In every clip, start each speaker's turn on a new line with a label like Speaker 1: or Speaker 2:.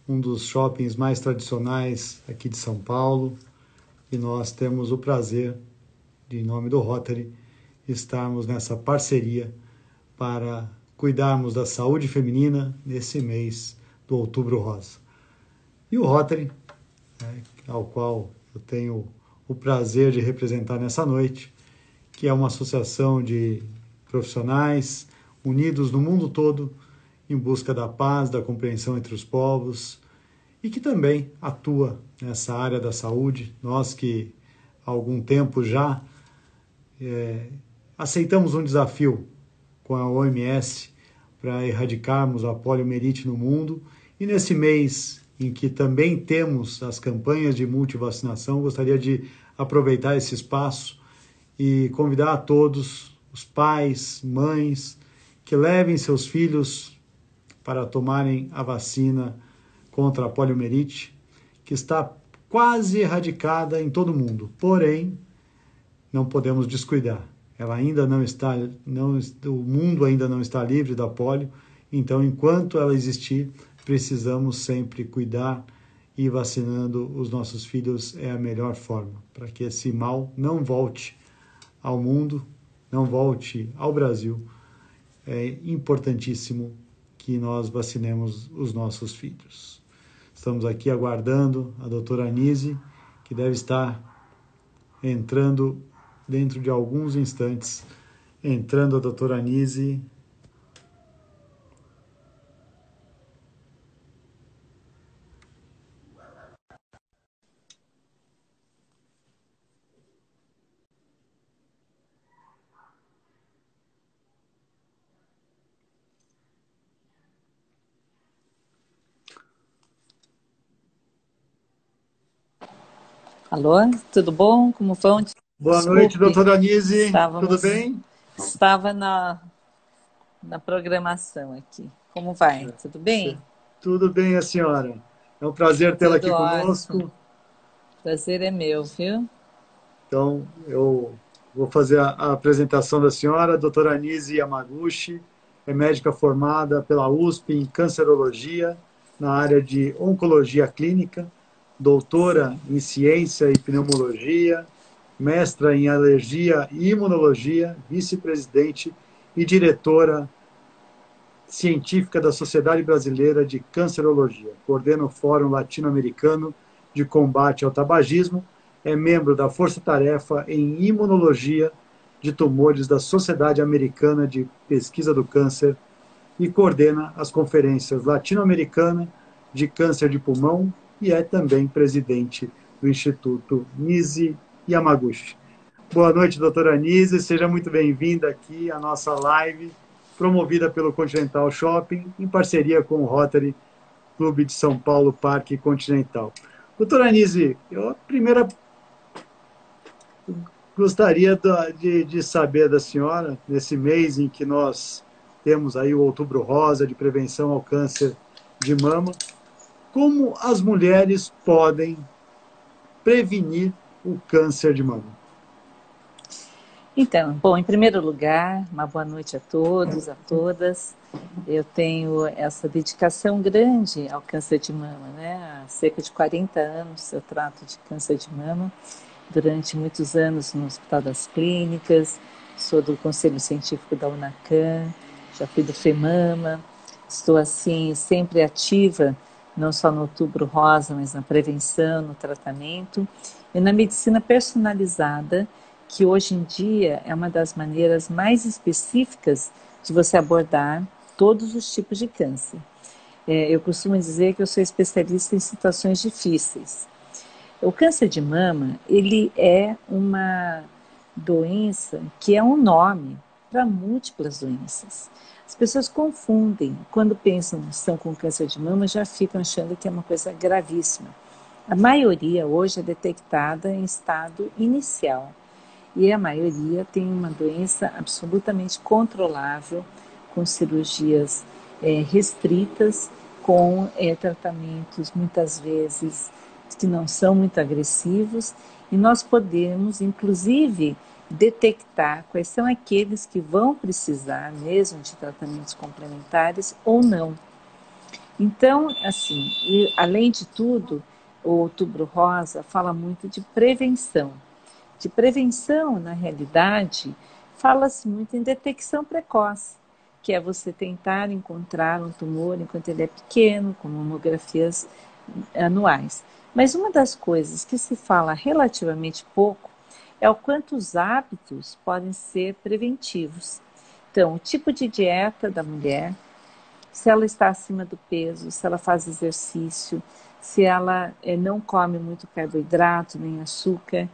Speaker 1: um dos shoppings mais tradicionais aqui de São Paulo, e nós temos o prazer, em nome do Rotary, estarmos nessa parceria para cuidarmos da saúde feminina nesse mês do Outubro Rosa. E o Rotary, ao qual eu tenho o prazer de representar nessa noite, que é uma associação de profissionais unidos no mundo todo em busca da paz, da compreensão entre os povos, e que também atua nessa área da saúde. Nós que há algum tempo já aceitamos um desafio com a OMS para erradicarmos a poliomielite no mundo, e nesse mês em que também temos as campanhas de multivacinação, gostaria de aproveitar esse espaço e convidar a todos, os pais, mães, que levem seus filhos para tomarem a vacina contra a poliomielite, que está quase erradicada em todo o mundo. Porém, não podemos descuidar. Ela ainda não está, o mundo ainda não está livre da polio, então, enquanto ela existir, precisamos sempre cuidar, e vacinando os nossos filhos é a melhor forma, para que esse mal não volte ao mundo, não volte ao Brasil. É importantíssimo que nós vacinemos os nossos filhos. Estamos aqui aguardando a doutora Anise, que deve estar entrando dentro de alguns instantes. Entrando a doutora Anise.
Speaker 2: Alô, tudo bom? Como vão?
Speaker 1: Boa noite, doutora Anise. Tudo bem?
Speaker 2: Estava na programação aqui. Como vai? Tudo bem?
Speaker 1: Tudo bem, a senhora. É um prazer tê-la aqui conosco.
Speaker 2: Prazer é meu, viu?
Speaker 1: Então, eu vou fazer a apresentação da senhora. A doutora Anise Yamaguchi é médica formada pela USP em cancerologia, na área de oncologia clínica, doutora em ciência e pneumologia, mestra em alergia e imunologia, vice-presidente e diretora científica da Sociedade Brasileira de Cancerologia. Coordena o Fórum Latino-Americano de Combate ao Tabagismo, é membro da Força Tarefa em Imunologia de Tumores da Sociedade Americana de Pesquisa do Câncer e coordena as conferências latino-americana de câncer de pulmão e é também presidente do Instituto Nise Yamaguchi. Boa noite, doutora Nise, seja muito bem-vinda aqui à nossa live, promovida pelo Continental Shopping, em parceria com o Rotary Clube de São Paulo Parque Continental. Doutora Nise, eu primeiro gostaria de saber da senhora, nesse mês em que nós temos aí o Outubro Rosa de prevenção ao câncer de mama, como as mulheres podem prevenir o câncer de mama?
Speaker 2: Então, bom, em primeiro lugar, uma boa noite a todos, a todas. Eu tenho essa dedicação grande ao câncer de mama, né? Há cerca de 40 anos eu trato de câncer de mama, durante muitos anos no Hospital das Clínicas, sou do Conselho Científico da UNACAM, já fui do FEMAMA, estou assim sempre ativa, não só no Outubro Rosa, mas na prevenção, no tratamento e na medicina personalizada, que hoje em dia é uma das maneiras mais específicas de você abordar todos os tipos de câncer. Eu costumo dizer que eu sou especialista em situações difíceis. O câncer de mama, ele é uma doença que é um nome para múltiplas doenças. As pessoas confundem, quando pensam que estão com câncer de mama, já ficam achando que é uma coisa gravíssima. A maioria hoje é detectada em estado inicial. E a maioria tem uma doença absolutamente controlável, com cirurgias restritas, com tratamentos muitas vezes que não são muito agressivos, e nós podemos, inclusive, detectar quais são aqueles que vão precisar mesmo de tratamentos complementares ou não. Então, assim, e, além de tudo, o Outubro Rosa fala muito de prevenção. De prevenção, na realidade, fala-se muito em detecção precoce, que é você tentar encontrar um tumor enquanto ele é pequeno, com mamografias anuais. Mas uma das coisas que se fala relativamente pouco é o quanto os hábitos podem ser preventivos. Então, o tipo de dieta da mulher, se ela está acima do peso, se ela faz exercício, se ela não come muito carboidrato, nem açúcar,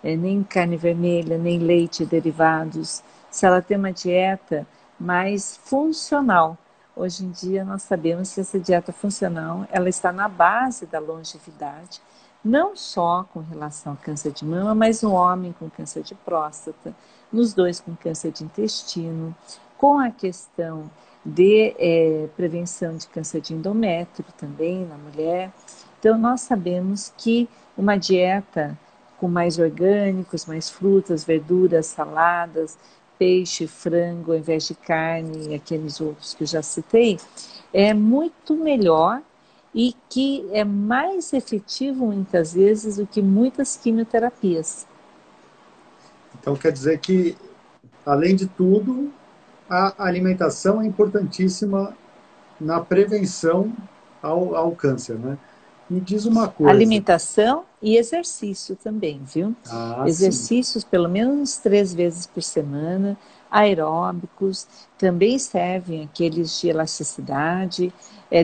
Speaker 2: nem carne vermelha, nem leite e derivados, se ela tem uma dieta mais funcional. Hoje em dia nós sabemos que essa dieta funcional ela está na base da longevidade, não só com relação ao câncer de mama, mas no homem com câncer de próstata, nos dois com câncer de intestino, com a questão de prevenção de câncer de endométrio também na mulher. Então, nós sabemos que uma dieta com mais orgânicos, mais frutas, verduras, saladas, peixe, frango, ao invés de carne e aqueles outros que eu já citei, é muito melhor e que é mais efetivo muitas vezes do que muitas quimioterapias.
Speaker 1: Então, quer dizer que, além de tudo, a alimentação é importantíssima na prevenção ao câncer, né? Me diz uma coisa.
Speaker 2: Alimentação e exercício também, viu?
Speaker 1: Ah, sim.
Speaker 2: Exercícios pelo menos 3 vezes por semana, aeróbicos, também servem aqueles de elasticidade,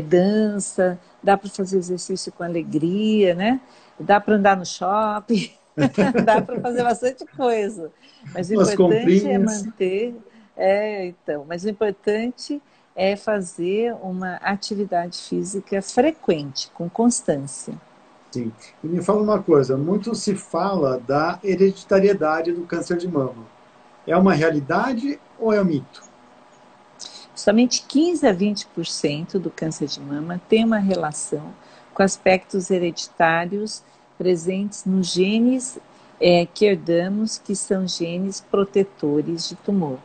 Speaker 2: dança, dá para fazer exercício com alegria, né? Dá para andar no shopping, dá para fazer bastante coisa. Mas o
Speaker 1: Umas
Speaker 2: importante é
Speaker 1: comprinhas.
Speaker 2: manter, mas o importante é fazer uma atividade física frequente, com constância.
Speaker 1: Sim. E me fala uma coisa, muito se fala da hereditariedade do câncer de mama. É uma realidade ou é um mito?
Speaker 2: Somente 15 a 20% do câncer de mama tem uma relação com aspectos hereditários presentes nos genes que herdamos, que são genes protetores de tumor.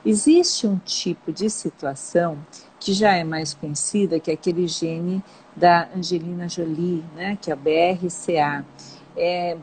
Speaker 2: Existe um tipo de situação que já é mais conhecida, que é aquele gene da Angelina Jolie, né, que é o BRCA,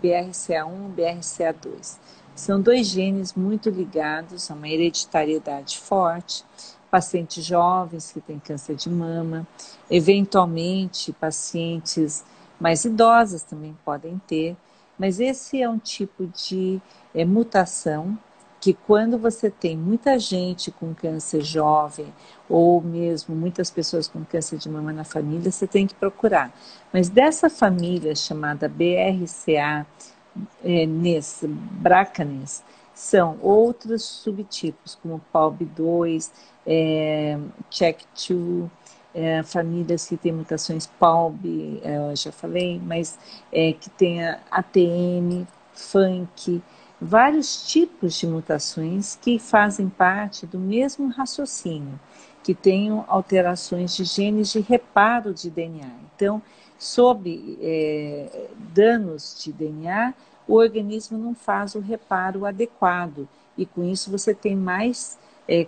Speaker 2: BRCA1 e BRCA2. São dois genes muito ligados a uma hereditariedade forte, pacientes jovens que têm câncer de mama, eventualmente pacientes mais idosas também podem ter, mas esse é um tipo de mutação que quando você tem muita gente com câncer jovem ou mesmo muitas pessoas com câncer de mama na família, você tem que procurar. Mas dessa família chamada BRCA, BRCA, são outros subtipos, como PALB2, CHEK2, famílias que têm mutações PALB, eu já falei, mas que tem a ATM, FUNC, vários tipos de mutações que fazem parte do mesmo raciocínio, que tenham alterações de genes de reparo de DNA. Então, sob danos de DNA, o organismo não faz o reparo adequado e com isso você tem mais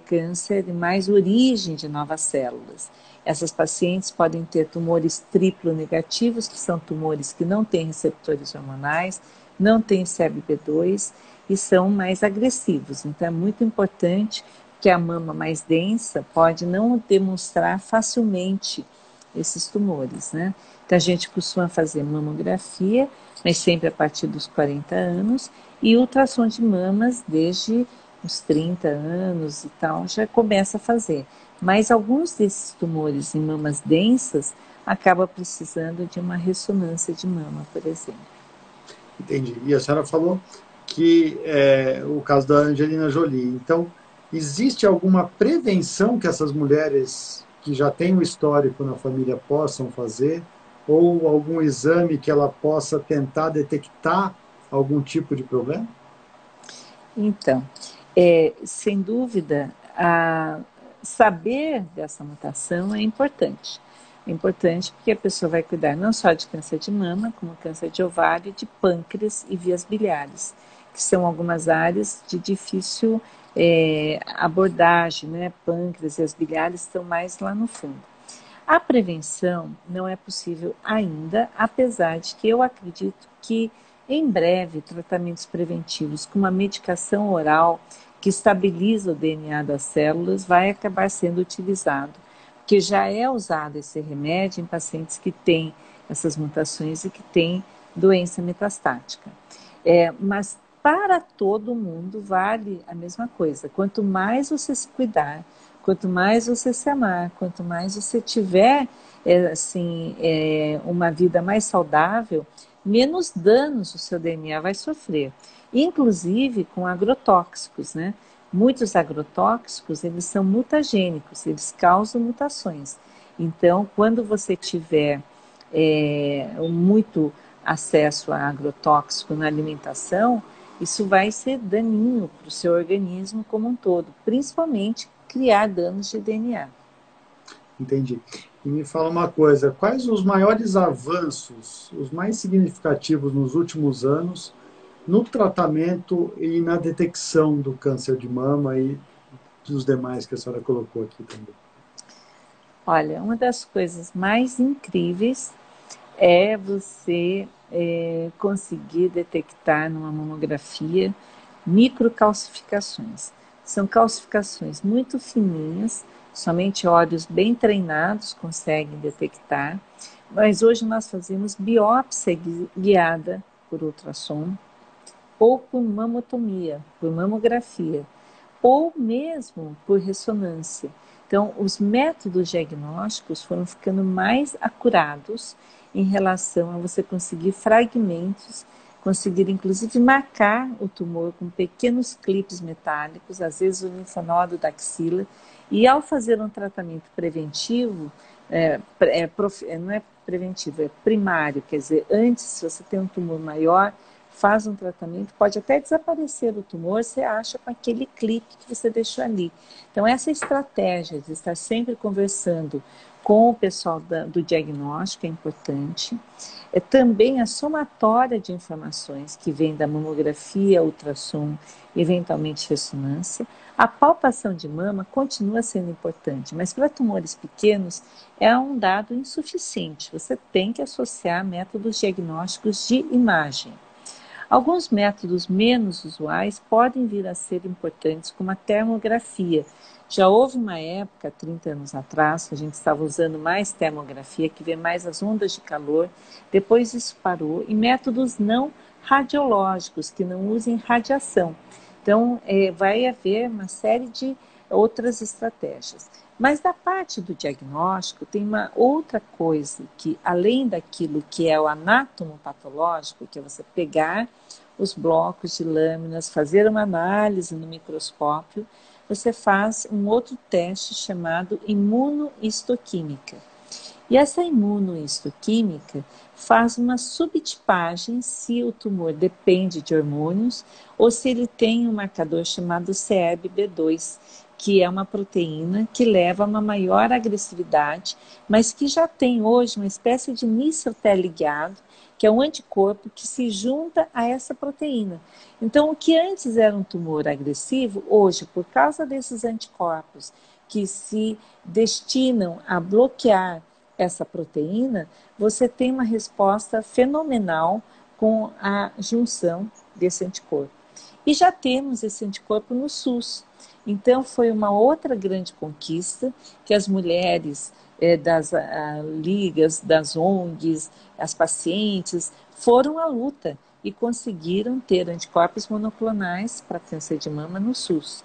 Speaker 2: câncer e mais origem de novas células. Essas pacientes podem ter tumores triplo negativos, que são tumores que não têm receptores hormonais, não têm CBP2 e são mais agressivos. Então é muito importante que a mama mais densa pode não demonstrar facilmente esses tumores, né? Então a gente costuma fazer mamografia, mas sempre a partir dos 40 anos, e ultrassom de mamas desde uns 30 anos e tal, já começa a fazer. Mas alguns desses tumores em mamas densas acaba precisando de uma ressonância de mama, por exemplo.
Speaker 1: Entendi. E a senhora falou que é o caso da Angelina Jolie. Então, existe alguma prevenção que essas mulheres que já têm um histórico na família possam fazer? Ou algum exame que ela possa tentar detectar algum tipo de problema?
Speaker 2: Então, sem dúvida, saber dessa mutação é importante. É importante porque a pessoa vai cuidar não só de câncer de mama, como câncer de ovário, de pâncreas e vias biliares, que são algumas áreas de difícil abordagem, né? Pâncreas e as biliares estão mais lá no fundo. A prevenção não é possível ainda, apesar de que eu acredito que em breve tratamentos preventivos com uma medicação oral que estabiliza o DNA das células vai acabar sendo utilizado, porque já é usado esse remédio em pacientes que têm essas mutações e que têm doença metastática. Mas para todo mundo vale a mesma coisa. Quanto mais você se cuidar, quanto mais você se amar, quanto mais você tiver uma vida mais saudável, menos danos o seu DNA vai sofrer. Inclusive com agrotóxicos, né? Muitos agrotóxicos, eles são mutagênicos, eles causam mutações. Então, quando você tiver muito acesso a agrotóxico na alimentação, isso vai ser daninho para o seu organismo como um todo, principalmente criar danos de DNA.
Speaker 1: Entendi. E me fala uma coisa, quais os maiores avanços, os mais significativos nos últimos anos no tratamento e na detecção do câncer de mama e dos demais que a senhora colocou aqui também?
Speaker 2: Olha, uma das coisas mais incríveis é você conseguir detectar numa mamografia microcalcificações. São calcificações muito fininhas, somente olhos bem treinados conseguem detectar, mas hoje nós fazemos biópsia guiada por ultrassom ou por mamotomia, por mamografia, ou mesmo por ressonância. Então, os métodos diagnósticos foram ficando mais acurados em relação a você conseguir fragmentos, conseguir inclusive marcar o tumor com pequenos clipes metálicos, às vezes o linfonodo da axila, e ao fazer um tratamento preventivo, não é preventivo, é primário, quer dizer, antes, se você tem um tumor maior, faz um tratamento, pode até desaparecer o tumor, você acha com aquele clipe que você deixou ali. Então, essa estratégia de estar sempre conversando com o pessoal do diagnóstico é importante. É também a somatória de informações que vem da mamografia, ultrassom, eventualmente ressonância. A palpação de mama continua sendo importante, mas para tumores pequenos é um dado insuficiente. Você tem que associar métodos diagnósticos de imagem. Alguns métodos menos usuais podem vir a ser importantes, como a termografia. Já houve uma época, 30 anos atrás, que a gente estava usando mais termografia, que vê mais as ondas de calor, depois isso parou, e métodos não radiológicos, que não usem radiação. Então, vai haver uma série de outras estratégias. Mas da parte do diagnóstico, tem uma outra coisa que, além daquilo que é o anátomo patológico, que é você pegar os blocos de lâminas, fazer uma análise no microscópio, você faz um outro teste chamado imunohistoquímica. E essa imunohistoquímica faz uma subtipagem se o tumor depende de hormônios ou se ele tem um marcador chamado CERB-B2, que é uma proteína que leva a uma maior agressividade, mas que já tem hoje uma espécie de míssil teleguiado, que é um anticorpo que se junta a essa proteína. Então, o que antes era um tumor agressivo, hoje, por causa desses anticorpos que se destinam a bloquear essa proteína, você tem uma resposta fenomenal com a junção desse anticorpo. E já temos esse anticorpo no SUS. Então, foi uma outra grande conquista que as mulheres das ligas, das ONGs, as pacientes, foram à luta e conseguiram ter anticorpos monoclonais para câncer de mama no SUS.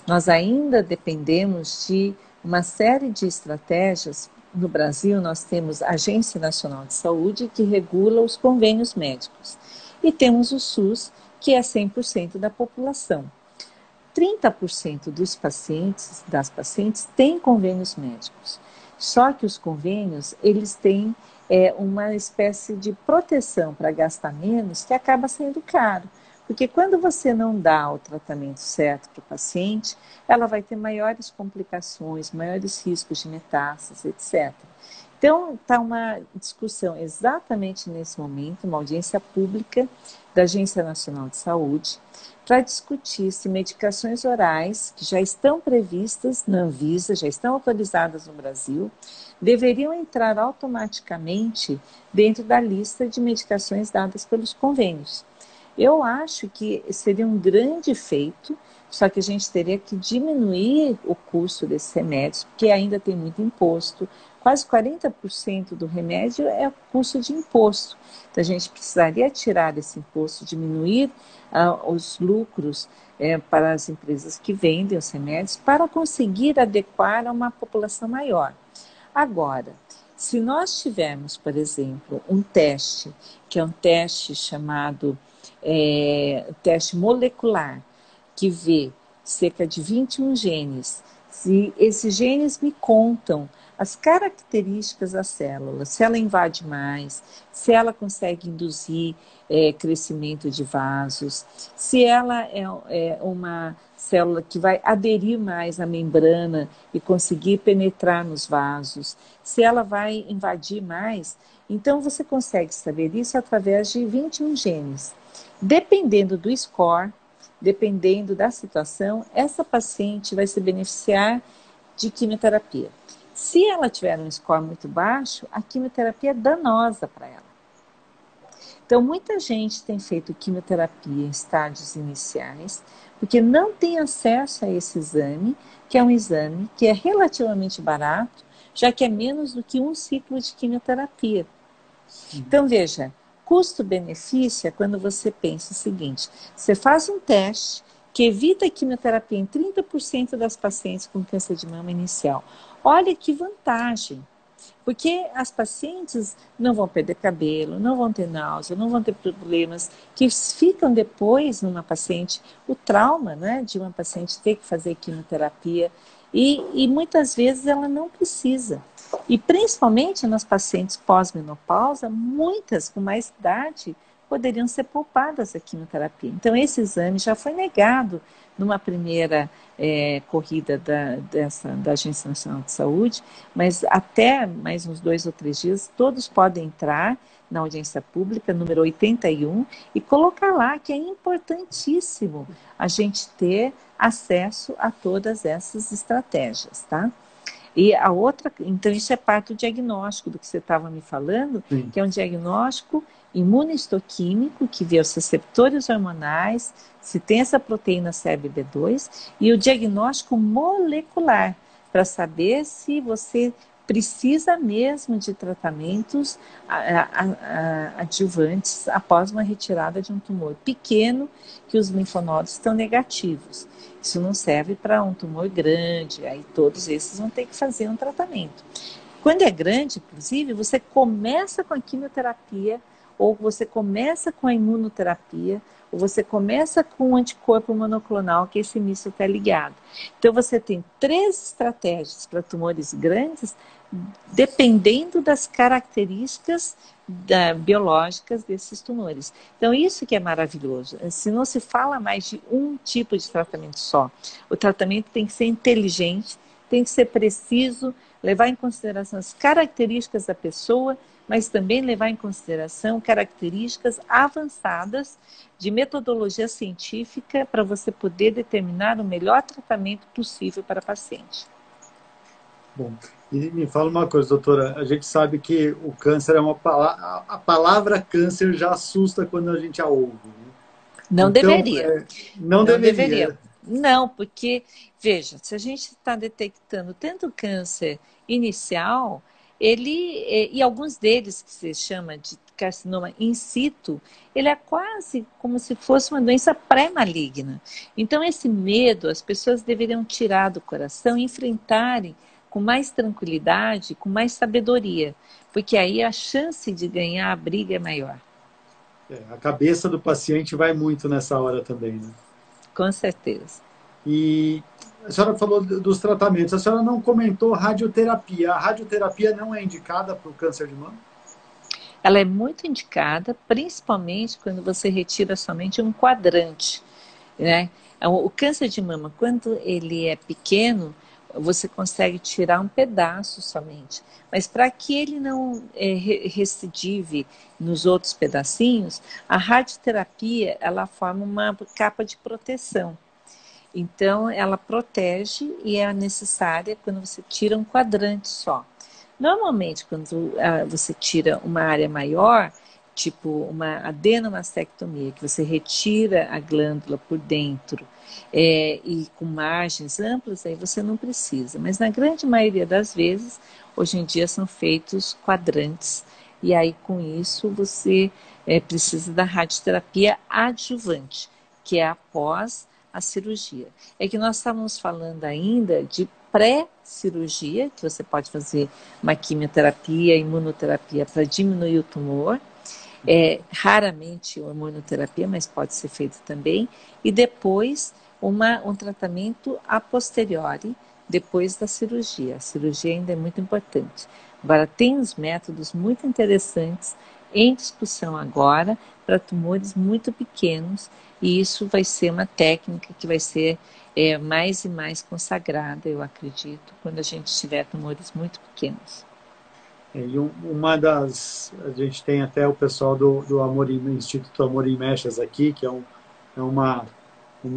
Speaker 2: Nós ainda dependemos de uma série de estratégias. No Brasil, nós temos a Agência Nacional de Saúde, que regula os convênios médicos. E temos o SUS, que é 100% da população. 30% das pacientes têm convênios médicos. Só que os convênios, eles têm uma espécie de proteção para gastar menos, que acaba sendo caro. Porque quando você não dá o tratamento certo para o paciente, ela vai ter maiores complicações, maiores riscos de metástase, etc. Então, está uma discussão exatamente nesse momento, uma audiência pública da Agência Nacional de Saúde, para discutir se medicações orais, que já estão previstas na Anvisa, já estão autorizadas no Brasil, deveriam entrar automaticamente dentro da lista de medicações dadas pelos convênios. Eu acho que seria um grande feito, só que a gente teria que diminuir o custo desses remédios, porque ainda tem muito imposto. Quase 40% do remédio é o custo de imposto. Então, a gente precisaria tirar esse imposto, diminuir os lucros para as empresas que vendem os remédios, para conseguir adequar a uma população maior. Agora, se nós tivermos, por exemplo, um teste, que é um teste chamado teste molecular, que vê cerca de 21 genes, se esses genes me contam as características da célula, se ela invade mais, se ela consegue induzir crescimento de vasos, se ela é uma célula que vai aderir mais à membrana e conseguir penetrar nos vasos, se ela vai invadir mais. Então, você consegue saber isso através de 21 genes. Dependendo do score, dependendo da situação, essa paciente vai se beneficiar de quimioterapia. Se ela tiver um score muito baixo, a quimioterapia é danosa para ela. Então, muita gente tem feito quimioterapia em estágios iniciais, porque não tem acesso a esse exame, que é um exame que é relativamente barato, já que é menos do que um ciclo de quimioterapia. Então, veja, custo-benefício é quando você pensa o seguinte: você faz um teste que evita a quimioterapia em 30% das pacientes com câncer de mama inicial. Olha que vantagem, porque as pacientes não vão perder cabelo, não vão ter náusea, não vão ter problemas que ficam depois numa paciente, o trauma, né, de uma paciente ter que fazer quimioterapia, e muitas vezes ela não precisa. E principalmente nas pacientes pós-menopausa, muitas com mais idade poderiam ser poupadas da quimioterapia. Então, esse exame já foi negado numa primeira corrida da Agência Nacional de Saúde, mas até mais uns 2 ou 3 dias, todos podem entrar na audiência pública, número 81, e colocar lá que é importantíssimo a gente ter acesso a todas essas estratégias, tá? E a outra, então isso é parte do diagnóstico do que você estava me falando,
Speaker 1: Sim.
Speaker 2: que é um diagnóstico imunohistoquímico, que vê os receptores hormonais, se tem essa proteína CRBB2, e o diagnóstico molecular, para saber se você precisa mesmo de tratamentos adjuvantes após uma retirada de um tumor pequeno, que os linfonodos estão negativos. Isso não serve para um tumor grande, aí todos esses vão ter que fazer um tratamento. Quando é grande, inclusive, você começa com a quimioterapia, ou você começa com a imunoterapia, ou você começa com o anticorpo monoclonal, que esse misto está ligado. Então, você tem 3 estratégias para tumores grandes, dependendo das características biológicas desses tumores. Então, isso que é maravilhoso. Se não se fala mais de um tipo de tratamento só, o tratamento tem que ser inteligente, tem que ser preciso, levar em consideração as características da pessoa, mas também levar em consideração características avançadas de metodologia científica para você poder determinar o melhor tratamento possível para a paciente.
Speaker 1: Bom, e me fala uma coisa, doutora, a gente sabe que o câncer é uma palavra, a palavra câncer já assusta quando a gente a ouve, né?
Speaker 2: Não
Speaker 1: Então,
Speaker 2: deveria.
Speaker 1: não deveria.
Speaker 2: Não, porque, veja, se a gente está detectando tanto câncer inicial, e alguns deles que se chama de carcinoma in situ, ele é quase como se fosse uma doença pré-maligna. Então, esse medo as pessoas deveriam tirar do coração e enfrentarem com mais tranquilidade, com mais sabedoria, porque aí a chance de ganhar a briga é maior.
Speaker 1: A cabeça do paciente vai muito nessa hora também, né?
Speaker 2: Com certeza.
Speaker 1: E a senhora falou dos tratamentos, a senhora não comentou radioterapia. A radioterapia não é indicada para o câncer de mama?
Speaker 2: Ela é muito indicada, principalmente quando você retira somente um quadrante, né? O câncer de mama, quando ele é pequeno, você consegue tirar um pedaço somente. Mas para que ele não recidive nos outros pedacinhos, a radioterapia ela forma uma capa de proteção. Então, ela protege e é necessária quando você tira um quadrante só. Normalmente, quando você tira uma área maior, tipo uma adenomastectomia, que você retira a glândula por dentro e com margens amplas, aí você não precisa. Mas na grande maioria das vezes, hoje em dia são feitos quadrantes. E aí, com isso, você precisa da radioterapia adjuvante, que é após a cirurgia. É que nós estávamos falando ainda de pré-cirurgia, que você pode fazer uma quimioterapia, imunoterapia para diminuir o tumor, raramente hormonoterapia, mas pode ser feito também, e depois um tratamento a posteriori, depois da cirurgia. A cirurgia ainda é muito importante. Agora, tem uns métodos muito interessantes em discussão agora para tumores muito pequenos, e isso vai ser uma técnica que vai ser mais e mais consagrada, eu acredito, quando a gente tiver tumores muito pequenos.
Speaker 1: E a gente tem até o pessoal do Instituto Amorim Mechas aqui, que é uma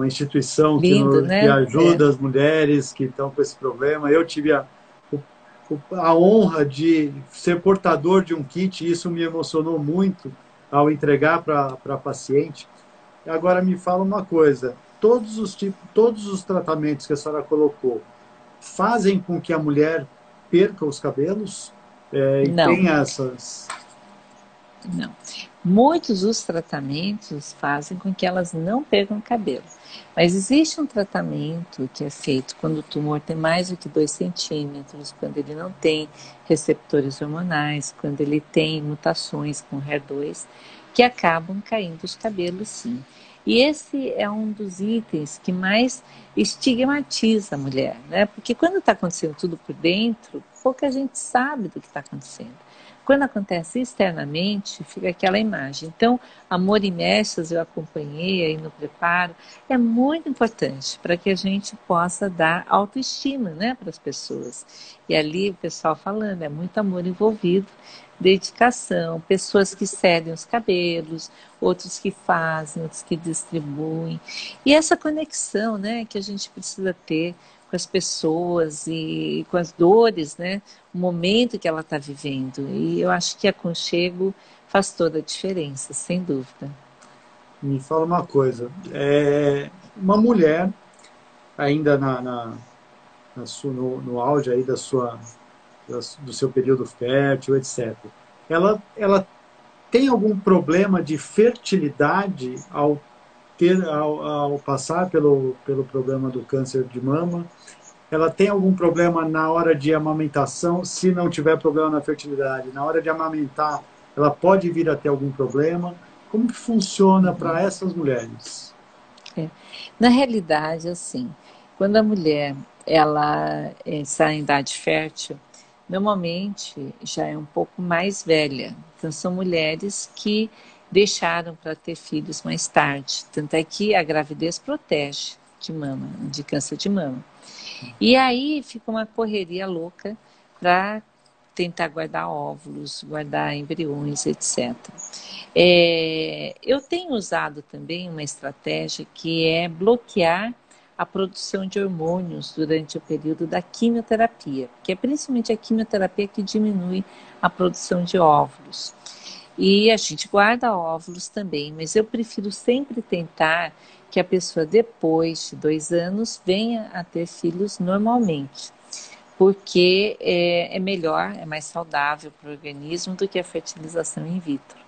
Speaker 1: instituição
Speaker 2: Lindo,
Speaker 1: que
Speaker 2: né?
Speaker 1: ajuda as mulheres que estão com esse problema. Eu tive a honra de ser portador de um kit, e isso me emocionou muito ao entregar para a paciente. Agora me fala uma coisa, todos os tratamentos que a senhora colocou fazem com que a mulher perca os cabelos? E
Speaker 2: Não,
Speaker 1: tem essas...
Speaker 2: não. Muitos dos tratamentos fazem com que elas não percam cabelo. Mas existe um tratamento que é feito quando o tumor tem mais do que 2 centímetros, quando ele não tem receptores hormonais, quando ele tem mutações com HER2, que acabam caindo os cabelos, sim. E esse é um dos itens que mais estigmatiza a mulher, né? Porque quando está acontecendo tudo por dentro, pouca gente sabe do que está acontecendo. Quando acontece externamente, fica aquela imagem. Então, Amor em Mechas, eu acompanhei aí no preparo, é muito importante para que a gente possa dar autoestima, né, para as pessoas. E ali o pessoal falando, é muito amor envolvido, dedicação, pessoas que cedem os cabelos, outros que fazem, outros que distribuem. E essa conexão, né, que a gente precisa ter com as pessoas e com as dores, né, o momento que ela está vivendo. E eu acho que aconchego faz toda a diferença, sem dúvida.
Speaker 1: Me fala uma coisa, uma mulher ainda no auge aí do seu período fértil, etc. Ela tem algum problema de fertilidade ao passar pelo problema do câncer de mama? Ela tem algum problema na hora de amamentação? Se não tiver problema na fertilidade, na hora de amamentar, ela pode vir a ter algum problema? Como que funciona para essas mulheres?
Speaker 2: Na realidade, assim, quando a mulher ela está em idade fértil, normalmente já é um pouco mais velha. Então, são mulheres que deixaram para ter filhos mais tarde. Tanto é que a gravidez protege de mama, de câncer de mama. E aí fica uma correria louca para tentar guardar óvulos, guardar embriões, etc. Eu tenho usado também uma estratégia que é bloquear a produção de hormônios durante o período da quimioterapia, que é principalmente a quimioterapia que diminui a produção de óvulos. E a gente guarda óvulos também, mas eu prefiro sempre tentar que a pessoa, depois de 2 anos, venha a ter filhos normalmente, porque é melhor, é mais saudável para o organismo do que a fertilização in vitro.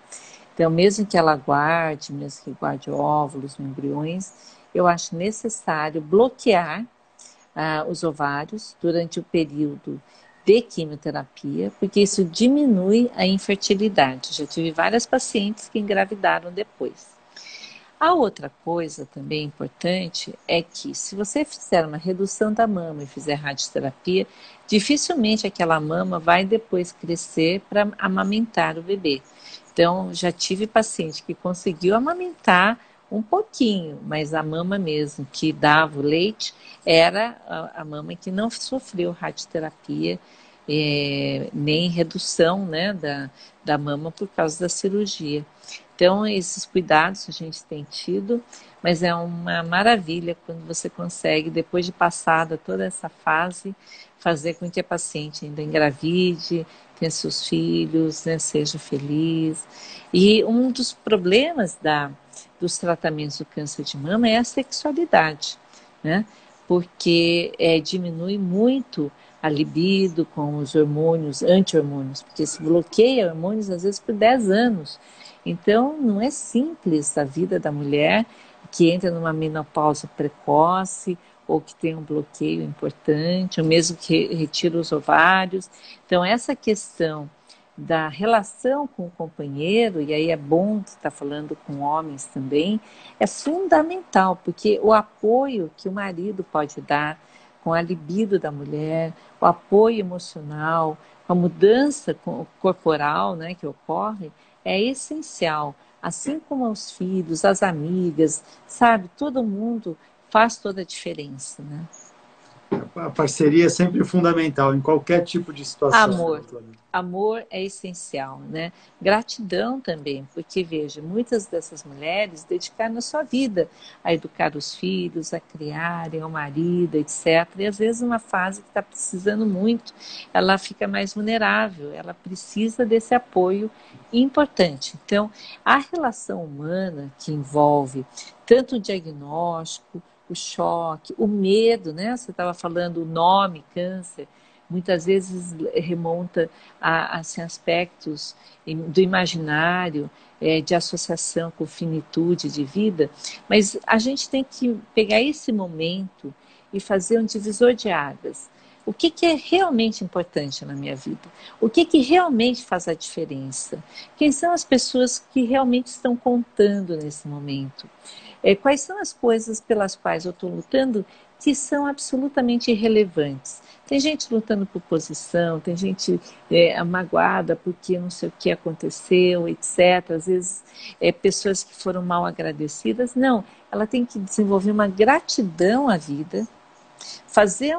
Speaker 2: Então, mesmo que ela guarde, mesmo que guarde óvulos, embriões, eu acho necessário bloquear os ovários durante o período de quimioterapia, porque isso diminui a infertilidade. Já tive várias pacientes que engravidaram depois. A outra coisa também importante é que se você fizer uma redução da mama e fizer radioterapia, dificilmente aquela mama vai depois crescer para amamentar o bebê. Então, já tive paciente que conseguiu amamentar um pouquinho, mas a mama mesmo que dava o leite era a mama que não sofreu radioterapia, nem redução, né, da mama por causa da cirurgia. Então, esses cuidados a gente tem tido, mas é uma maravilha quando você consegue, depois de passada toda essa fase, fazer com que a paciente ainda engravide, tenha seus filhos, né, seja feliz. E um dos problemas dos tratamentos do câncer de mama é a sexualidade, né? Porque diminui muito a libido com os hormônios, anti-hormônios, porque se bloqueia hormônios às vezes por 10 anos. Então, não é simples a vida da mulher que entra numa menopausa precoce ou que tem um bloqueio importante, ou mesmo que retira os ovários. Então, essa questão da relação com o companheiro, e aí é bom estar falando com homens também, é fundamental, porque o apoio que o marido pode dar com a libido da mulher, o apoio emocional, a mudança corporal, né, que ocorre, é essencial. Assim como os filhos, as amigas, sabe? Todo mundo faz toda a diferença, né?
Speaker 1: A parceria é sempre fundamental em qualquer tipo de situação,
Speaker 2: Amor.
Speaker 1: doutora.
Speaker 2: Amor é essencial, né? Gratidão também, porque veja, muitas dessas mulheres dedicaram a sua vida a educar os filhos, a criarem o marido, etc. E às vezes uma fase que está precisando muito, ela fica mais vulnerável, ela precisa desse apoio importante. Então, a relação humana que envolve tanto o diagnóstico, o choque, o medo, né? Você estava falando o nome, câncer, muitas vezes remonta a assim, aspectos do imaginário, de associação com finitude de vida, mas a gente tem que pegar esse momento e fazer um divisor de águas. O que é realmente importante na minha vida? O que realmente faz a diferença? Quem são as pessoas que realmente estão contando nesse momento? Quais são as coisas pelas quais eu estou lutando que são absolutamente irrelevantes? Tem gente lutando por posição, tem gente magoada porque não sei o que aconteceu, etc. Às vezes pessoas que foram mal agradecidas. Não, ela tem que desenvolver uma gratidão à vida, fazer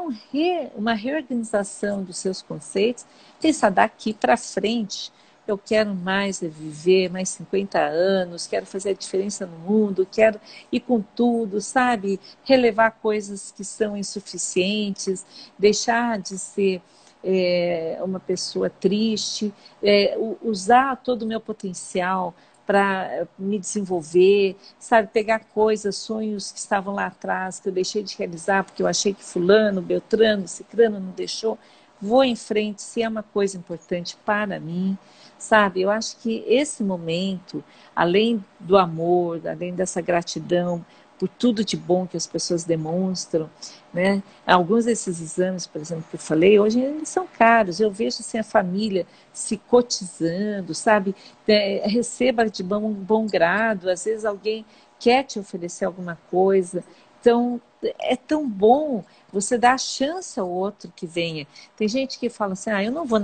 Speaker 2: uma reorganização dos seus conceitos, pensar daqui para frente. Eu quero mais viver mais 50 anos, quero fazer a diferença no mundo, quero ir com tudo, sabe? Relevar coisas que são insuficientes, deixar de ser uma pessoa triste, usar todo o meu potencial para me desenvolver, sabe, pegar coisas, sonhos que estavam lá atrás, que eu deixei de realizar, porque eu achei que fulano, beltrano, cicrano não deixou, vou em frente, se é uma coisa importante para mim, sabe, eu acho que esse momento, além do amor, além dessa gratidão, por tudo de bom que as pessoas demonstram, né? Alguns desses exames, por exemplo, que eu falei, hoje eles são caros. Eu vejo assim, a família se cotizando, sabe? Receba de bom grado, às vezes alguém quer te oferecer alguma coisa. Então, é tão bom você dar a chance ao outro que venha. Tem gente que fala assim, eu não vou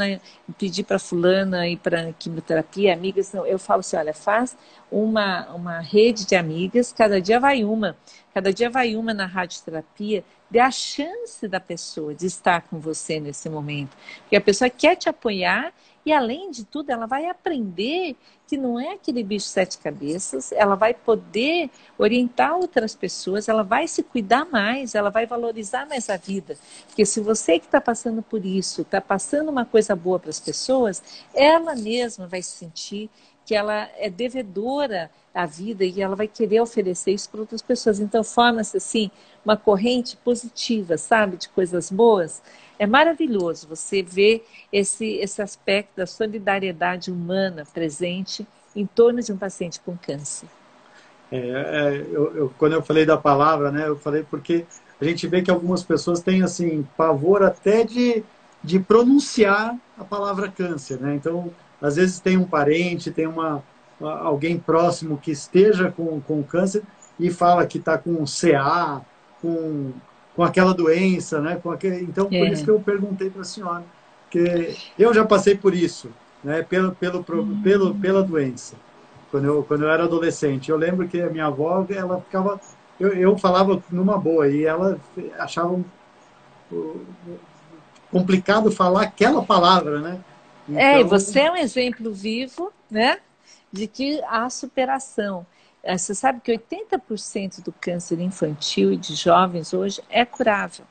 Speaker 2: pedir para fulana ir para quimioterapia, amigas, não. Eu falo assim, olha, faz uma rede de amigas, cada dia vai uma na radioterapia, dê a chance da pessoa de estar com você nesse momento. Porque a pessoa quer te apoiar e, além de tudo, ela vai aprender que não é aquele bicho de 7 cabeças, ela vai poder orientar outras pessoas, ela vai se cuidar mais, ela vai valorizar mais a vida. Porque se você que está passando por isso, está passando uma coisa boa para as pessoas, ela mesma vai se sentir que ela é devedora à vida e ela vai querer oferecer isso para outras pessoas. Então, forma-se assim uma corrente positiva, sabe, de coisas boas. É maravilhoso você ver esse aspecto da solidariedade humana presente em torno de um paciente com câncer.
Speaker 1: Quando eu falei da palavra, né, eu falei porque a gente vê que algumas pessoas têm assim pavor até de pronunciar a palavra câncer, né? Então, às vezes tem um parente, tem alguém próximo que esteja com câncer e fala que está com CA, com aquela doença, né? Então, por isso que eu perguntei para a senhora, porque eu já passei por isso, né? Pela doença. quando eu era adolescente. Eu lembro que a minha avó, ela ficava... Eu falava numa boa e ela achava complicado falar aquela palavra, né?
Speaker 2: E
Speaker 1: Então,
Speaker 2: você é um exemplo vivo, né, de que há superação. Você sabe que 80% do câncer infantil e de jovens hoje é curável.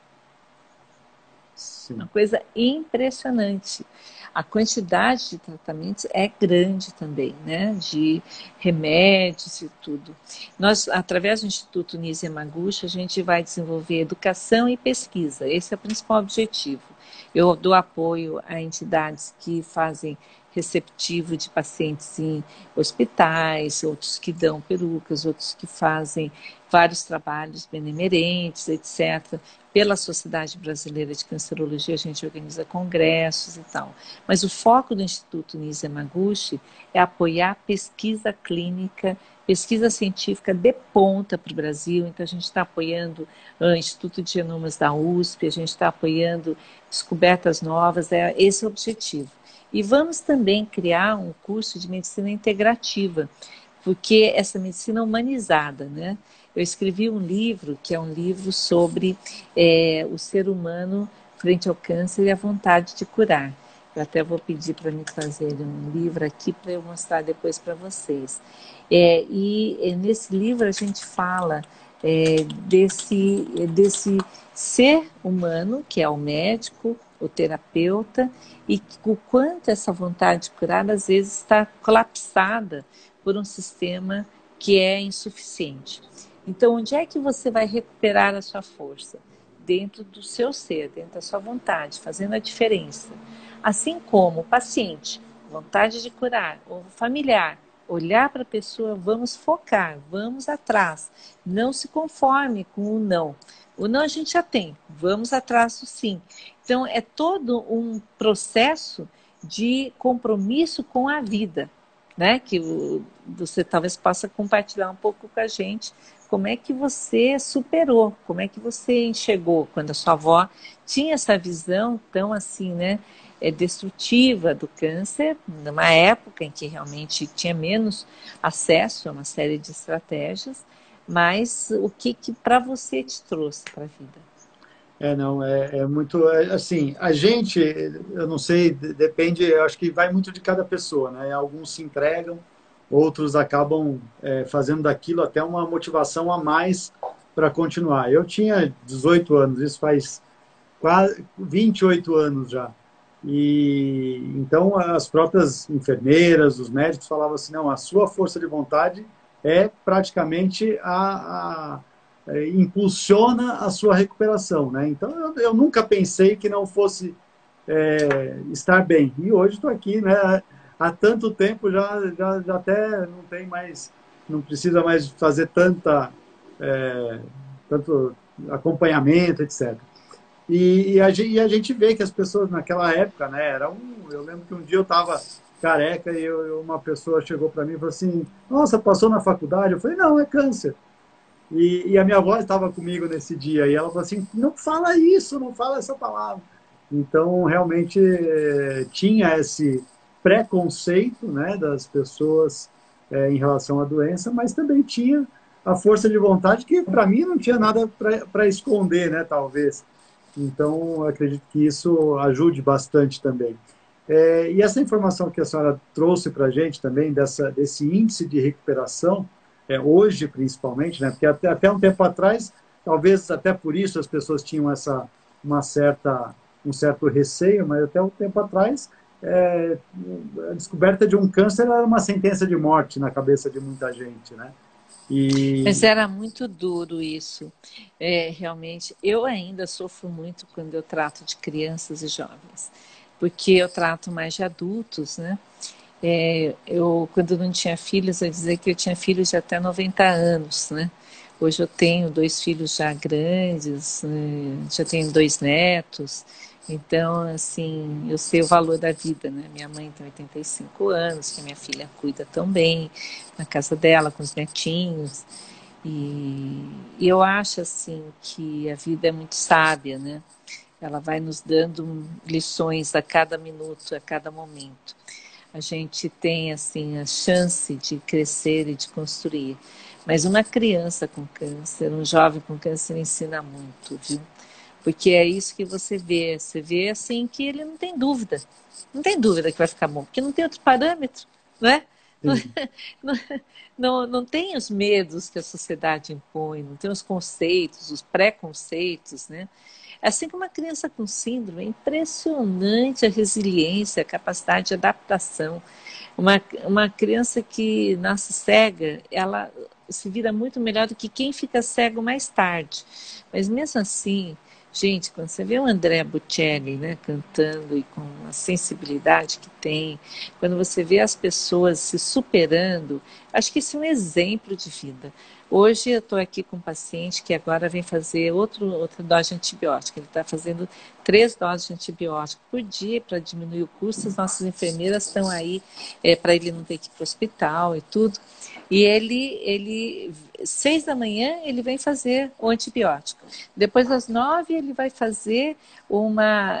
Speaker 2: Uma
Speaker 1: sim.
Speaker 2: coisa impressionante. A quantidade de tratamentos é grande também, né? De remédios e tudo. Nós, através do Instituto Nise Yamaguchi, a gente vai desenvolver educação e pesquisa. Esse é o principal objetivo. Eu dou apoio a entidades que fazem receptivo de pacientes em hospitais, outros que dão perucas, outros que fazem vários trabalhos benemerentes, etc. Pela Sociedade Brasileira de Cancerologia, a gente organiza congressos e tal. Mas o foco do Instituto Nise Yamaguchi é apoiar pesquisa clínica, pesquisa científica de ponta para o Brasil. Então, a gente está apoiando o Instituto de Genomas da USP, a gente está apoiando descobertas novas, é esse o objetivo. E vamos também criar um curso de medicina integrativa, porque essa medicina humanizada, né? Eu escrevi um livro, que é um livro sobre o ser humano frente ao câncer e a vontade de curar. Eu até vou pedir para me trazer um livro aqui para eu mostrar depois para vocês. Nesse livro a gente fala desse ser humano, que é o médico, o terapeuta, e o quanto essa vontade de curar às vezes está colapsada por um sistema que é insuficiente. Então, onde é que você vai recuperar a sua força? Dentro do seu ser, dentro da sua vontade, fazendo a diferença. Assim como o paciente, vontade de curar, ou o familiar, olhar para a pessoa, vamos focar, vamos atrás. Não se conforme com o não. O não a gente já tem, vamos atrás do sim. Então, é todo um processo de compromisso com a vida, né? Que você talvez possa compartilhar um pouco com a gente como é que você superou, como é que você enxergou quando a sua avó tinha essa visão tão assim, né, destrutiva do câncer, numa época em que realmente tinha menos acesso a uma série de estratégias, mas o que para você te trouxe para a vida?
Speaker 1: Não, é muito, assim, a gente, eu não sei, depende, eu acho que vai muito de cada pessoa, né? Alguns se entregam, outros acabam fazendo daquilo até uma motivação a mais para continuar. Eu tinha 18 anos, isso faz quase 28 anos já. E então as próprias enfermeiras, os médicos falavam assim, não, a sua força de vontade é praticamente impulsiona a sua recuperação, né? Então eu nunca pensei que não fosse estar bem. E hoje estou aqui, né? Há tanto tempo já até não tem mais, não precisa mais fazer tanto acompanhamento, etc. E a gente vê que as pessoas naquela época, né, eu lembro que um dia eu estava careca e uma pessoa chegou para mim e falou assim, nossa, passou na faculdade? Eu falei, não, é câncer. E a minha avó estava comigo nesse dia e ela falou assim, não fala isso, não fala essa palavra. Então, realmente, tinha esse preconceito, né, das pessoas em relação à doença, mas também tinha a força de vontade que, para mim, não tinha nada para esconder, né, talvez. Então, acredito que isso ajude bastante também. E essa informação que a senhora trouxe para a gente também, desse índice de recuperação, hoje principalmente, né? Porque até um tempo atrás, talvez até por isso as pessoas tinham um certo receio, mas até um tempo atrás, a descoberta de um câncer era uma sentença de morte na cabeça de muita gente, né?
Speaker 2: Mas
Speaker 1: E
Speaker 2: era muito duro isso. Realmente, eu ainda sofro muito quando eu trato de crianças e jovens, porque eu trato mais de adultos, né? Quando não tinha filhos, eu dizia que eu tinha filhos de até 90 anos, né? Hoje eu tenho dois filhos já grandes, já tenho dois netos, então, assim, eu sei o valor da vida, né? Minha mãe tem 85 anos, que a minha filha cuida tão bem na casa dela, com os netinhos, e eu acho, assim, que a vida é muito sábia, né? Ela vai nos dando lições a cada minuto, a cada momento. a gente tem assim a chance de crescer e de construir. Mas uma criança com câncer, um jovem com câncer ensina muito, viu? Porque é isso que você vê assim que ele não tem dúvida que vai ficar bom, porque não tem outro parâmetro, né?
Speaker 1: Sim.
Speaker 2: Não, não tem os medos que a sociedade impõe, não tem os conceitos, os preconceitos, né? Assim como uma criança com síndrome, é impressionante a resiliência, a capacidade de adaptação. Uma criança que nasce cega, ela se vira muito melhor do que quem fica cego mais tarde. Mas mesmo assim, gente, quando você vê o Andrea Bocelli, né, cantando e com a sensibilidade que tem, quando você vê as pessoas se superando, acho que isso é um exemplo de vida. Hoje eu estou aqui com um paciente que agora vem fazer outra dose de antibiótico. Ele está fazendo 3 doses de antibiótico por dia para diminuir o custo. As nossas enfermeiras estão aí para ele não ter que ir para o hospital e tudo. E ele 6 da manhã, ele vem fazer o antibiótico. Depois, às 9, ele vai fazer uma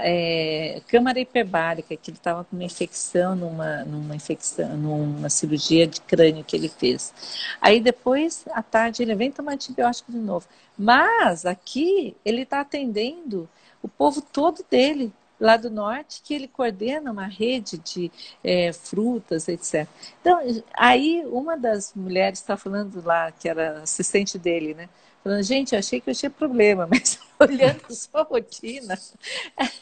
Speaker 2: câmara hiperbárica, que ele estava com uma infecção numa cirurgia de crânio que ele fez. Aí depois, à tarde, ele vem tomar antibiótico de novo. Mas aqui ele está atendendo o povo todo dele, lá do norte, que ele coordena uma rede de frutas, etc. Então, aí uma das mulheres está falando lá, que era assistente dele, né? Falando, gente, eu achei que eu tinha problema, mas olhando a sua rotina,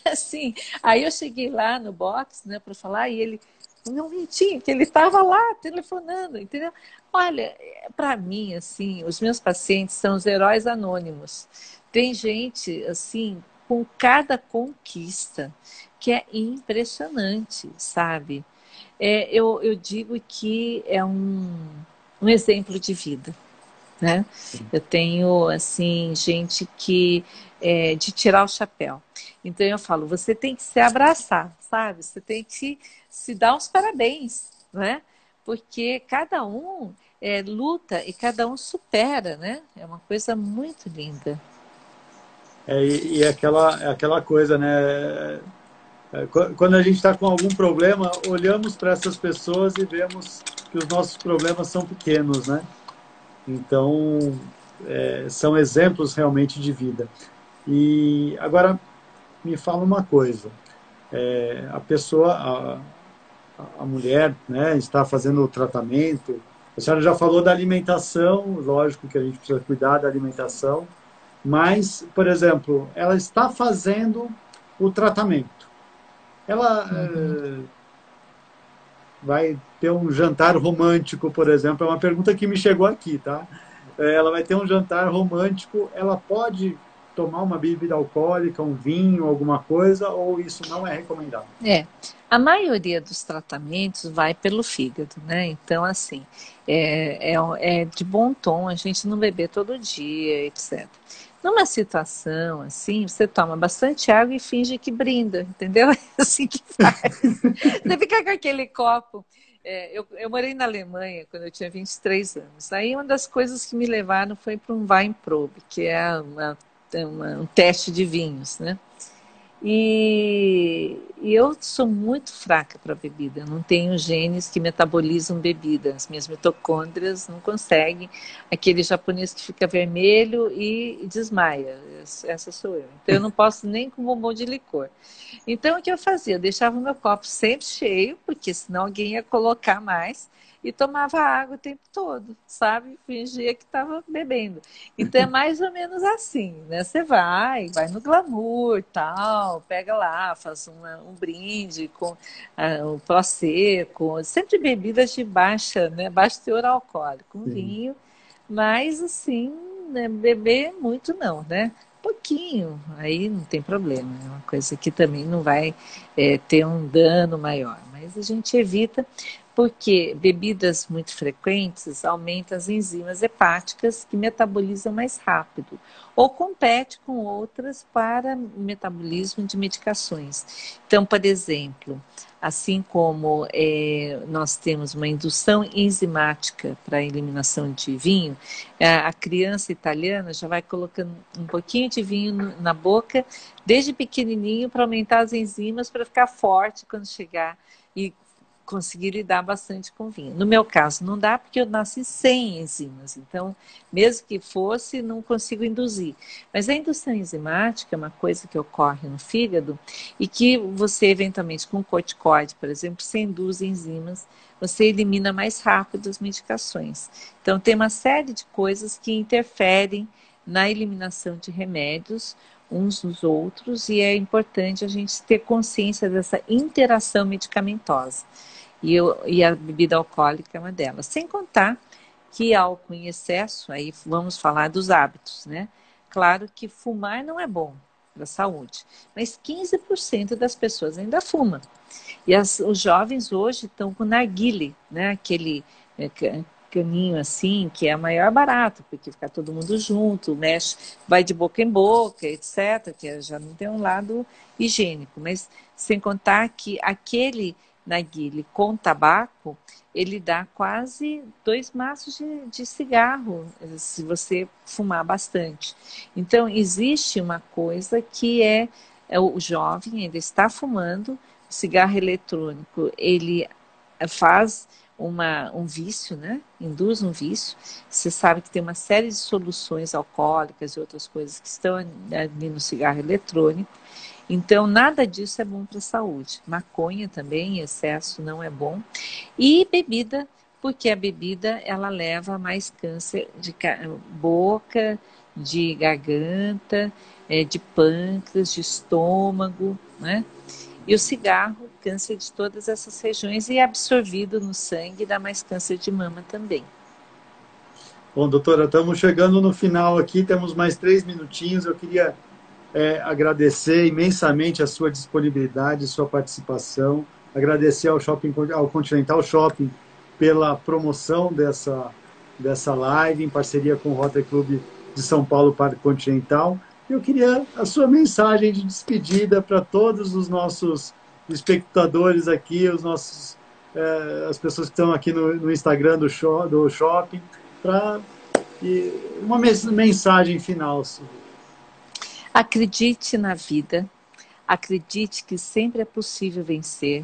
Speaker 2: assim, aí eu cheguei lá no box, né, para falar, e ele não mentia, que ele estava lá telefonando, entendeu? Olha, para mim, assim, os meus pacientes são os heróis anônimos. Tem gente, assim, com cada conquista, que é impressionante, sabe? Eu digo que é um exemplo de vida, né? Eu tenho, assim, gente que de tirar o chapéu. Então eu falo, você tem que se abraçar, sabe? Você tem que se dar os parabéns, né? Porque cada um luta e cada um supera, né? É uma coisa muito linda.
Speaker 1: E aquela coisa, né? Quando a gente está com algum problema, olhamos para essas pessoas e vemos que os nossos problemas são pequenos, né? Então, são exemplos realmente de vida. E agora, me fala uma coisa. A pessoa, a mulher, né, está fazendo o tratamento. A senhora já falou da alimentação, lógico que a gente precisa cuidar da alimentação, mas, por exemplo, ela está fazendo o tratamento. Ela
Speaker 2: Uhum.
Speaker 1: vai ter um jantar romântico, por exemplo, é uma pergunta que me chegou aqui, tá? Ela vai ter um jantar romântico, ela pode tomar uma bebida alcoólica, um vinho, alguma coisa, ou isso não é recomendado?
Speaker 2: A maioria dos tratamentos vai pelo fígado, né? Então, assim, é de bom tom a gente não beber todo dia, etc. Numa situação assim, você toma bastante água e finge que brinda, entendeu? É assim que faz. Você fica com aquele copo. Eu morei na Alemanha quando eu tinha 23 anos. Aí uma das coisas que me levaram foi para um Weinprobe, que é um teste de vinhos, né? E eu sou muito fraca para bebida. Eu não tenho genes que metabolizam bebida. As minhas mitocôndrias não conseguem. Aquele japonês que fica vermelho e desmaia. Essa sou eu. Então eu não posso nem com bombom de licor. Então o que eu fazia? Eu deixava o meu copo sempre cheio, porque senão alguém ia colocar mais. E tomava água o tempo todo, sabe? Fingia que estava bebendo. Então é mais ou menos assim, né? Você vai no glamour, tal, pega lá, faz um brinde com o Prosecco, sempre bebidas de né, baixo teor alcoólico, um
Speaker 1: Sim.
Speaker 2: vinho, mas assim, né, beber muito não, né? Pouquinho, aí não tem problema, é uma coisa que também não vai ter um dano maior, mas a gente evita porque bebidas muito frequentes aumentam as enzimas hepáticas que metabolizam mais rápido, ou compete com outras para o metabolismo de medicações. Então, por exemplo, assim como nós temos uma indução enzimática para a eliminação de vinho, a criança italiana já vai colocando um pouquinho de vinho na boca desde pequenininho para aumentar as enzimas para ficar forte quando chegar e conseguir lidar bastante com vinho. No meu caso, não dá porque eu nasci sem enzimas, então, mesmo que fosse, não consigo induzir. Mas a indução enzimática é uma coisa que ocorre no fígado e que você, eventualmente, com corticoide, por exemplo, você induz enzimas, você elimina mais rápido as medicações. Então, tem uma série de coisas que interferem na eliminação de remédios uns nos outros, e é importante a gente ter consciência dessa interação medicamentosa. E a bebida alcoólica é uma delas. Sem contar que álcool em excesso, aí vamos falar dos hábitos, né? Claro que fumar não é bom para a saúde, mas 15% das pessoas ainda fumam. E os jovens hoje estão com narguile, né? Aquele caninho assim, que é o maior barato, porque fica todo mundo junto, mexe, vai de boca em boca, etc., que já não tem um lado higiênico. Mas sem contar que aquele narguile com tabaco, ele dá quase 2 maços de cigarro, se você fumar bastante. Então, existe uma coisa que é o jovem ainda está fumando, o cigarro eletrônico, ele faz um vício, né? Induz um vício. Você sabe que tem uma série de soluções alcoólicas e outras coisas que estão ali no cigarro eletrônico. Então, nada disso é bom para a saúde. Maconha também, em excesso, não é bom. E bebida, porque a bebida, ela leva a mais câncer de boca, de garganta, de pâncreas, de estômago, né? E o cigarro, câncer de todas essas regiões, e absorvido no sangue, dá mais câncer de mama também.
Speaker 1: Bom, doutora, estamos chegando no final aqui, temos mais 3 minutinhos. Eu queria agradecer imensamente a sua disponibilidade, sua participação, agradecer ao Continental Shopping pela promoção dessa live, em parceria com o Rotary Club de São Paulo Parque Continental. Eu queria a sua mensagem de despedida para todos os nossos espectadores aqui, as pessoas que estão aqui no Instagram do shopping, para uma mensagem final.
Speaker 2: Acredite na vida, acredite que sempre é possível vencer,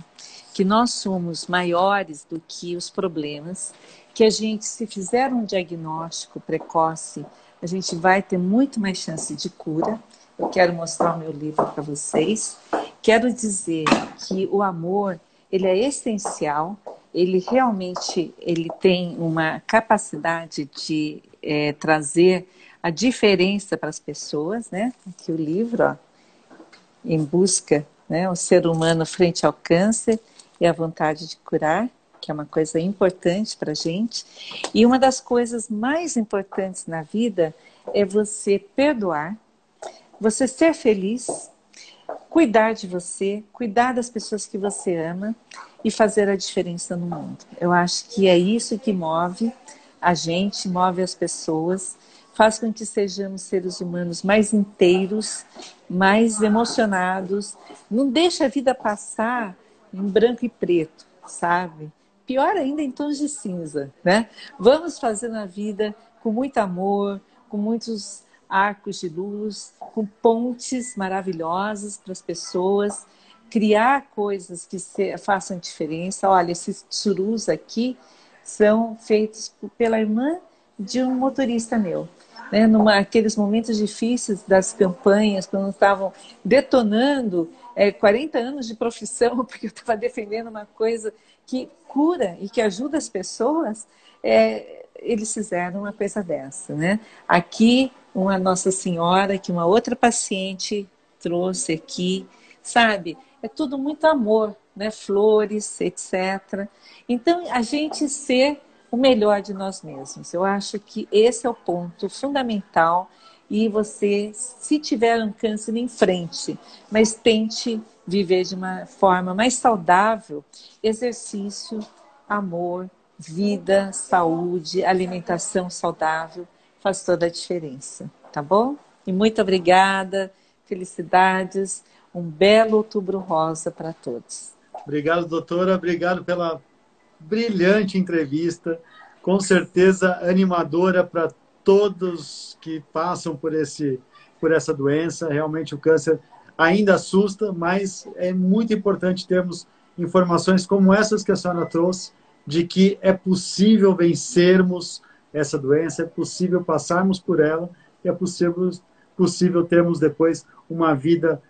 Speaker 2: que nós somos maiores do que os problemas, que a gente, se fizer um diagnóstico precoce, a gente vai ter muito mais chance de cura. Eu quero mostrar o meu livro para vocês. Quero dizer que o amor, ele é essencial, ele realmente tem uma capacidade de trazer a diferença para as pessoas, né? Aqui o livro, ó, Em Busca, né? O ser humano frente ao câncer e a vontade de curar, que é uma coisa importante para a gente. E uma das coisas mais importantes na vida é você perdoar, você ser feliz, cuidar de você, cuidar das pessoas que você ama e fazer a diferença no mundo. Eu acho que é isso que move a gente, move as pessoas, faz com que sejamos seres humanos mais inteiros, mais emocionados. Não deixa a vida passar em branco e preto, sabe? Pior ainda, em tons de cinza, né? Vamos fazer na vida com muito amor, com muitos arcos de luz, com pontes maravilhosas para as pessoas, criar coisas que façam diferença. Olha, esses churus aqui são feitos pela irmã de um motorista meu. Né? Aqueles momentos difíceis das campanhas, quando estavam detonando 40 anos de profissão, porque eu estava defendendo uma coisa que cura e que ajuda as pessoas, eles fizeram uma coisa dessa. Né? Aqui, uma Nossa Senhora, que uma outra paciente trouxe aqui, sabe? É tudo muito amor, né? Flores, etc. Então, a gente ser o melhor de nós mesmos. Eu acho que esse é o ponto fundamental. E você, se tiver um câncer, em frente, mas tente viver de uma forma mais saudável. Exercício, amor, vida, saúde, alimentação saudável faz toda a diferença, tá bom? E muito obrigada, felicidades, um belo Outubro Rosa para todos.
Speaker 1: Obrigado, doutora, obrigado pela brilhante entrevista, com certeza animadora para todos que passam por essa doença. Realmente o câncer ainda assusta, mas é muito importante termos informações como essas que a senhora trouxe, de que é possível vencermos essa doença, é possível passarmos por ela, e é possível termos depois uma vida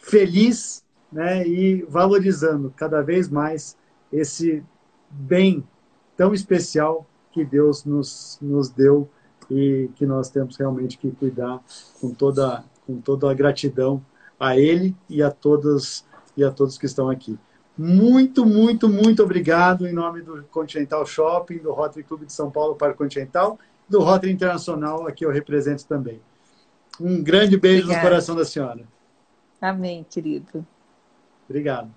Speaker 1: feliz, né, e valorizando cada vez mais esse bem tão especial que Deus nos deu e que nós temos realmente que cuidar com toda a gratidão a Ele e a todos que estão aqui. Muito, muito, muito obrigado em nome do Continental Shopping, do Rotary Clube de São Paulo para o Continental, do Rotary Internacional, aqui eu represento também. Um grande beijo no coração da senhora.
Speaker 2: Amém, querido.
Speaker 1: Obrigado.